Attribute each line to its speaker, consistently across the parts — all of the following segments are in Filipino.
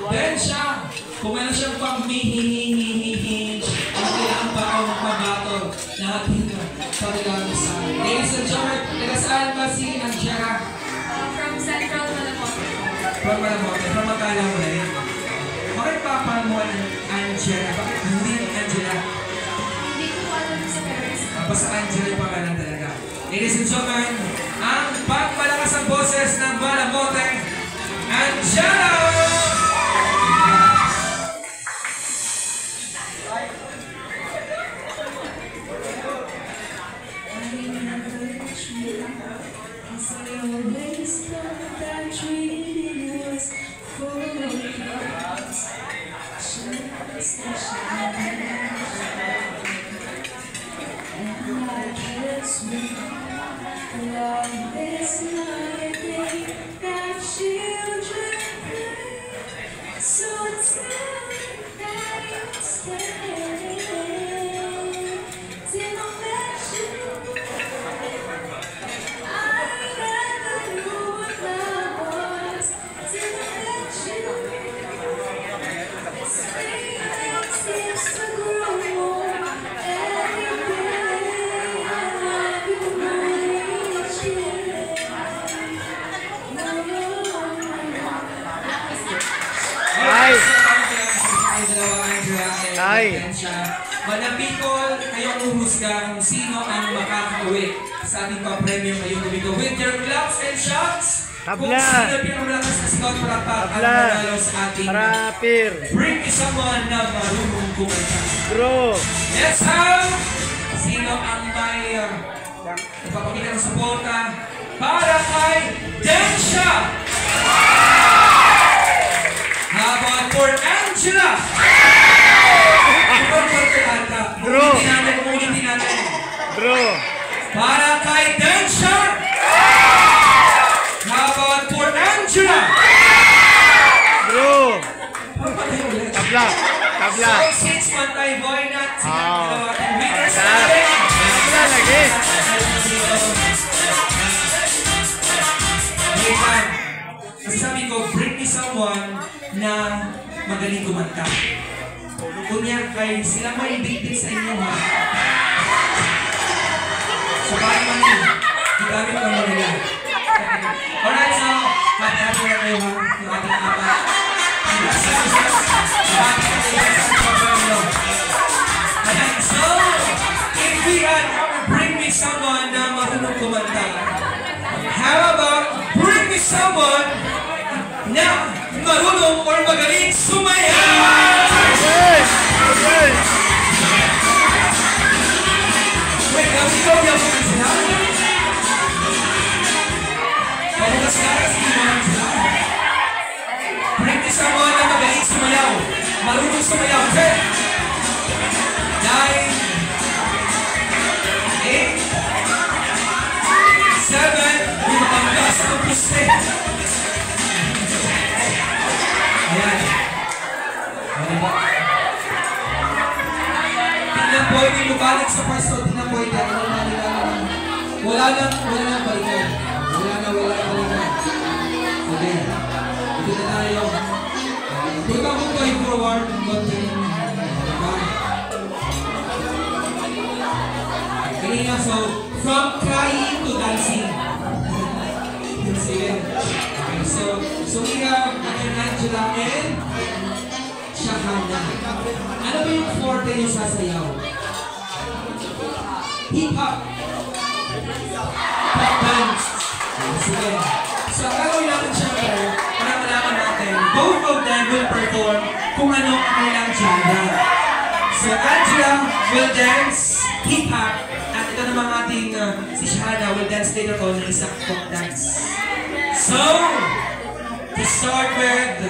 Speaker 1: Then siya, kung meron siyang pang-mihihihihihin, ang kailangan pa ako magpabatol na ating pagkagang saan. Ladies and gentlemen, taga saan ba si Angela?
Speaker 2: From Central Malamote.
Speaker 1: From Malamote, from Magkala mo na rin. Bakit pa mo Angela? Bakit hindi Angela?
Speaker 2: Hindi ko alam sa parents.
Speaker 1: Basta Angela yung pangalan talaga. Ladies and gentlemen, ang pagpalakas ang boses ng Malamote, Angela! Manapikol, kayong uhusga kung sino ang makakauwi sa ating pa-premium ngayong gabi ko. With your claps and shots, kung sino pinamalakas na scout para manalo sa ating Bring Me Someone na marunong kumanta. Let's have sino ang may napapakita ng suporta para kay Densha. How about for Angela? Ulitin natin. Para kay Densha. How about for Angela? Tabla. So, 6 Pantay Boy Nat. Winners natin. Sabi ko, bring me someone na magaling kumanta. Kunya kay sila may bigtit sa inyo ha. So paano man yun? Igamit lang mo nila. Alright, so happy na kayo ha. Yung ating apat. So, if we had bring me someone na marunong kumanta, how about bring me someone na marunong or magaling sumayaw? Wait, ikaw niya po ang sila? Pabukas ka rin sila. Bring me someone na magaling sumayaw. Marunong sumayaw. 10, 9, 8, 7, yung mapanggas ang puste. Ayan. Tingnan po yung lumalag sa pasto. Tingnan po yung wala nang balikan. Wala nang balikan. Okay. Ito na tayo. Huwag ka mong going forward. kanina. So, from crying to dancing. Sige. Okay, so we have Angela and Shahana. Ano ba yung forte yung sasayaw? Hip-hop. Pop dance. Sige. So, ang gagawin natin syempre, para malaman natin, both of them will perform kung ano ang kanilang genre. So, Angela will dance hip-hop at ito namang ating si Shahana will dance later on ng isang pop dance. So, to start with,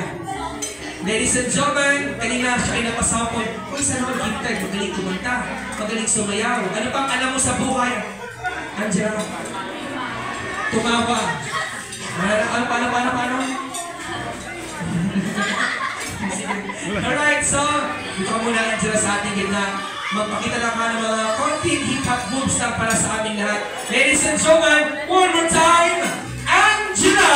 Speaker 1: ladies and gentlemen, kanina siya ay napasapon. Uy, sana mag-gifted, magaling kumanta, magaling sumayaw. Ano pang alam mo sa buhay? Angela, tumawa. Paano? Alright, so, dito muna Angela sa ating gitna. Magpakita lang ka ng mga konting hip-hop moves na para sa aming lahat. Ladies and gentlemen, one more time, Angela!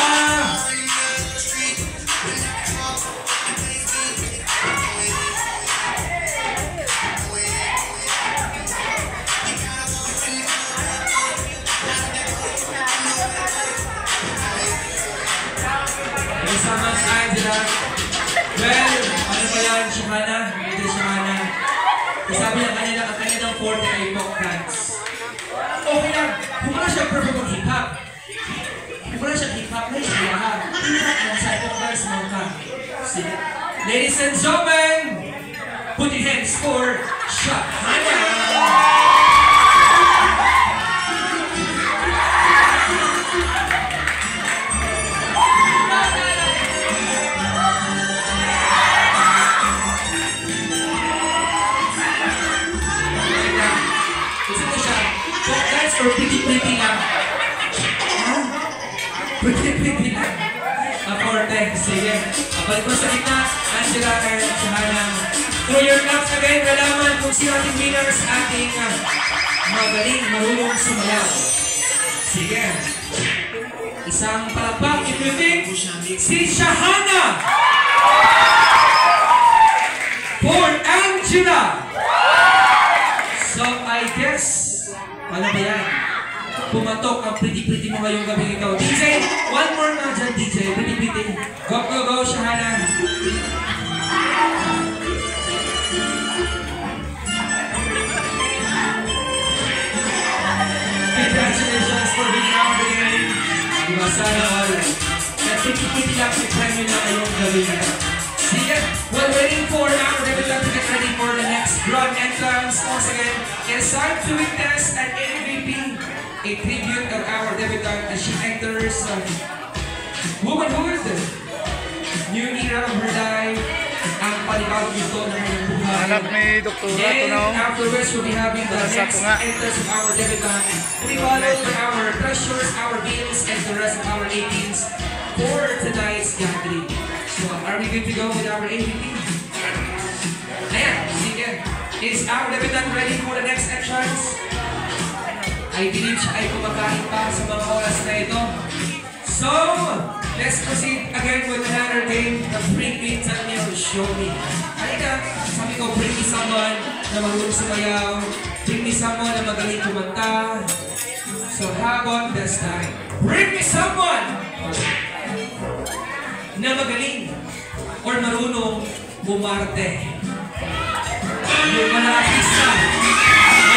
Speaker 1: Kasama si Angela. Well, ano ba yan, Shahana? Ito Shahana. Sabi niya kanina, ang kanilang forte ay pop dance. Okay lang, kung wala siya perform ng hip-hop. Kung wala siya hip-hop, may siya. Hip-hop lang sa pop dance mo ka. Sige. Ladies and gentlemen, put your hands for Shahana! Or pretty lang. Pretty lang. Forte. Sige. Balik mo sa gitna. Angela and Shahana. Through your claps again, nalaman kung sino ating winners ating magaling, marunong sumayaw. Sige. Isang palakpak, if you think, si Shahana! For Angela! So, I guess, ano ba yan? Pumatok ang pretty mo ngayong gabi ito. DJ, one more na dyan, DJ. Pretty. Go, Shahana. Congratulations for being out the game. Diba, sana all. Pretty lang si premyo na ngayong gabi na. Sige, while waiting for our debutant to get ready for the next grand entrance, once again, it's time to witness an MVP, a tribute of our debutant as she enters womanhood, new era of her life, ang panibagong gusto ng kanyang buhay.
Speaker 3: Anak ni Doktora ito na.
Speaker 1: And afterwards, we'll be having the next entrance of our debutant. We follow our treasures, our bills, and the rest of our 18s for tonight's gathering. So, are we good to go with our MVP? Ayan, sige. Is our debutant ready for the next entrance? I believe siya ay kumakain pa sa mga oras na ito. So, let's proceed again with another game. The Bring Me, Tell Me, or Show Me. Halika, sabi ko, bring me someone na marunong sumayaw. Bring me someone na magaling kumanta. So, how about this time? Bring me someone na magaling or marunong bumarte. Yung mga artista,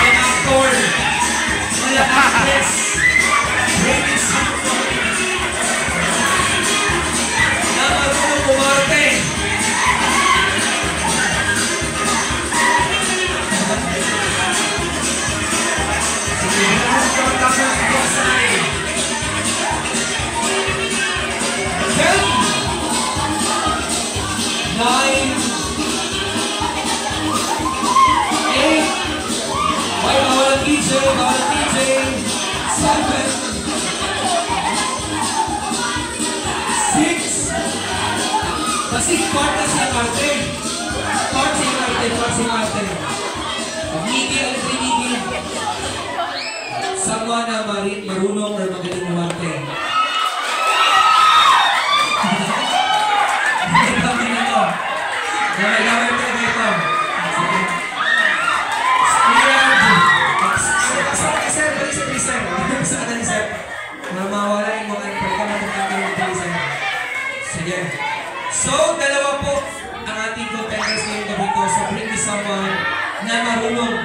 Speaker 1: mga actor, mga actress, bring me someone na marunong bumarte. Sige, ang tapos ko sa akin. 9, 8, bawal ang DJ, 7, 6, kasi part na siya parte. Migil, someone na marunong or magaling umarte. Gamay talaga ito. Sige.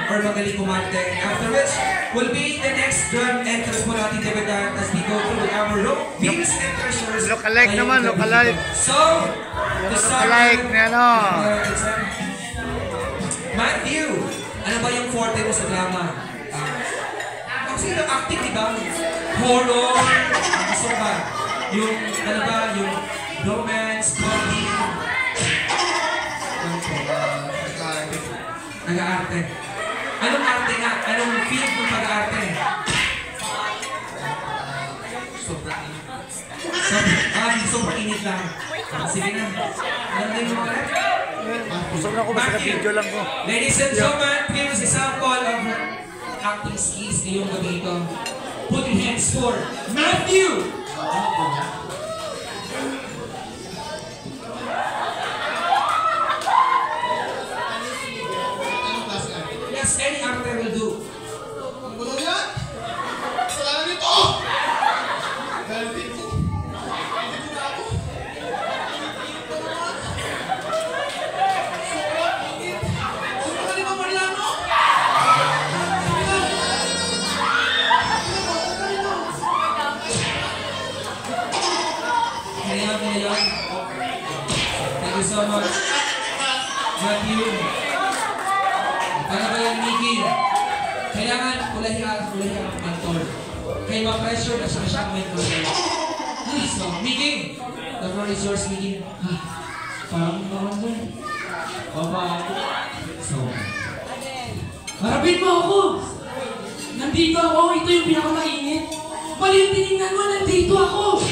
Speaker 1: or magaling kumante. After which, will be the next drum entrance po natin debutant as we go through our Venus and Treasures.
Speaker 3: Lookalike naman, lookalike.
Speaker 1: So, to start
Speaker 3: Lookalike
Speaker 1: with,
Speaker 3: na ano.
Speaker 1: Matthew, ano ba yung forte mo sa drama? Kasi yung acting, di ba? Horror, gusto ba? Yung, ano ba, yung romance, comedy, nag-aarte. Anong arte nga? Anong field ng pag-aarte? Sobrang init. Sobrang init lang. Sige na. Alam din mo pala?
Speaker 3: Busog na ako, basta na video lang ko.
Speaker 1: Ladies and gentlemen, give us a sample of acting skills ngayong gabi ito. Put your hands for Matthew! Yes, any actor will do.
Speaker 4: Ang gulo yan! Kasalanan nito! Dahil dito. Dito na ako. Dito naman. Sobrang init. Sino ka naman, Mariano?
Speaker 1: Kaya. Thank you so much. Matthew. Ano ba yung Mickey? Kailangan kulahian ang mentor. Kaya ma-pressure na siya siyang mentor. So, Mickey, the floor is yours, Mickey. Parang naman doon. Baba ako. So,
Speaker 5: Harapin mo ako! Nandito ako, ito yung pinakamainit. Mali tinignan mo, nandito ako!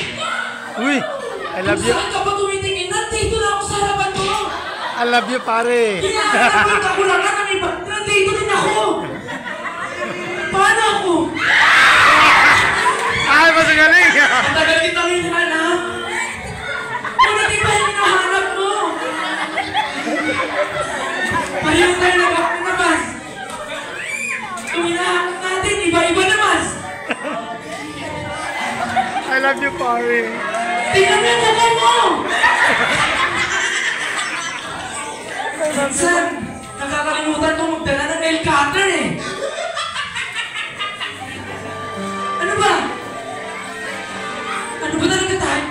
Speaker 3: Uy, I love you.
Speaker 5: Kung saan ka pa tumitingin, nandito na ako sa harapan mo!
Speaker 3: I love you, pare.
Speaker 5: Kaya ang kakulangan ng iba, nandito din ako! Paano ako?
Speaker 3: Ay, mas galing.
Speaker 5: Ang tagal kitang hinahanap! Kung hindi ba yung hinahanap mo? Pareho tayo naman! Kung hinahanap natin, iba-iba naman!
Speaker 3: I love you, pare.
Speaker 5: Tingnan mo yung mukha mo! Minsan, nakakalimutan kong magdala ng nail cutter eh. Ano ba? Ano ba talaga tayo?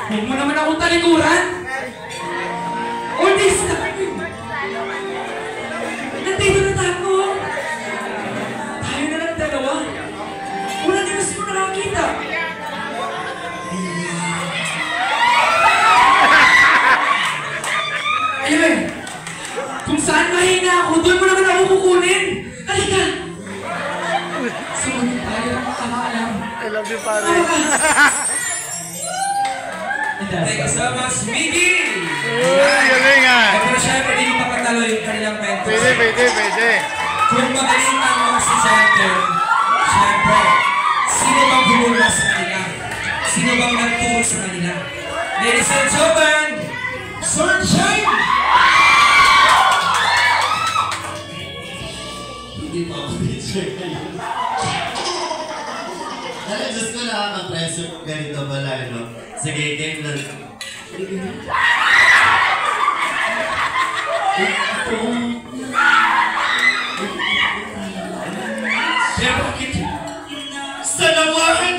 Speaker 5: Huwag mo naman akong talikuran. All this time. Nandito na tayo. Tayo na lang dalawa. Wala din mas mo nakakita. Ayun, kung saan mahina ako, doon mo naman ako kukunin. Halika! Sumunod tayo ng makakaalam.
Speaker 3: I love you, pare.
Speaker 1: thank you so much, Mickey!
Speaker 3: Uy, galing ah.
Speaker 1: Pero syempre, hindi mo papatalo yung kanilang mentors.
Speaker 3: Pwede.
Speaker 1: Kung magaling ang mga estudyante, syempre, sino bang bumula sa kanila? Sino bang nagturo sa kanila? Ladies and gentlemen, Sunshine!
Speaker 4: Hindi pa ako picture kayo. Dahil Diyos ko nakaka-pressure ganito pala, no? Sige, game na. Pero bakit? Sa lawahan!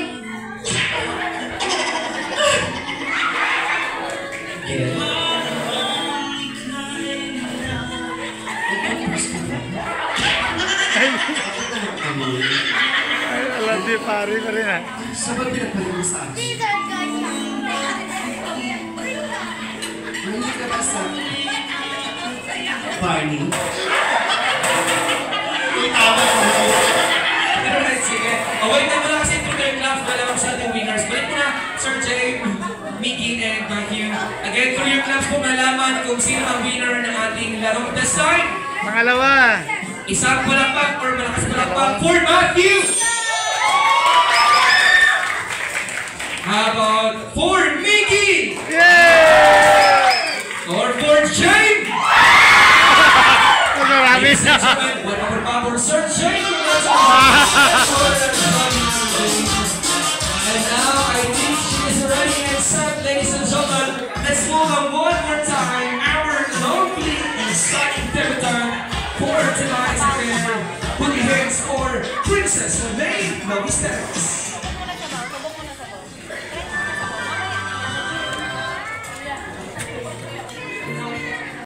Speaker 3: I love you, pare pa rin ah.
Speaker 4: Sa ba't pinagpalit mo sa akin? Hindi ka ba sa Barney? Tama ko.
Speaker 1: Alright, sige. Wait na muna kasi ito yung class na lang sa ating winners. Balik mo na, Sir Jay, Mickey, and Matthew. Again, for your class po malaman kung sino ang winner ng ating larong design.
Speaker 3: Pangalawa.
Speaker 1: Isang palakpak or malakas palakpak for Matthew! How about for Mickey?
Speaker 3: Yay!
Speaker 1: Or for Jane?
Speaker 3: Marami
Speaker 1: Ladies
Speaker 3: na.
Speaker 1: and gentlemen, one more pa for Sir Jane. And now I think she is ready and set, ladies and gentlemen. Let's move on one more time. Our lovely and exciting debutant for Princess May Novisteros.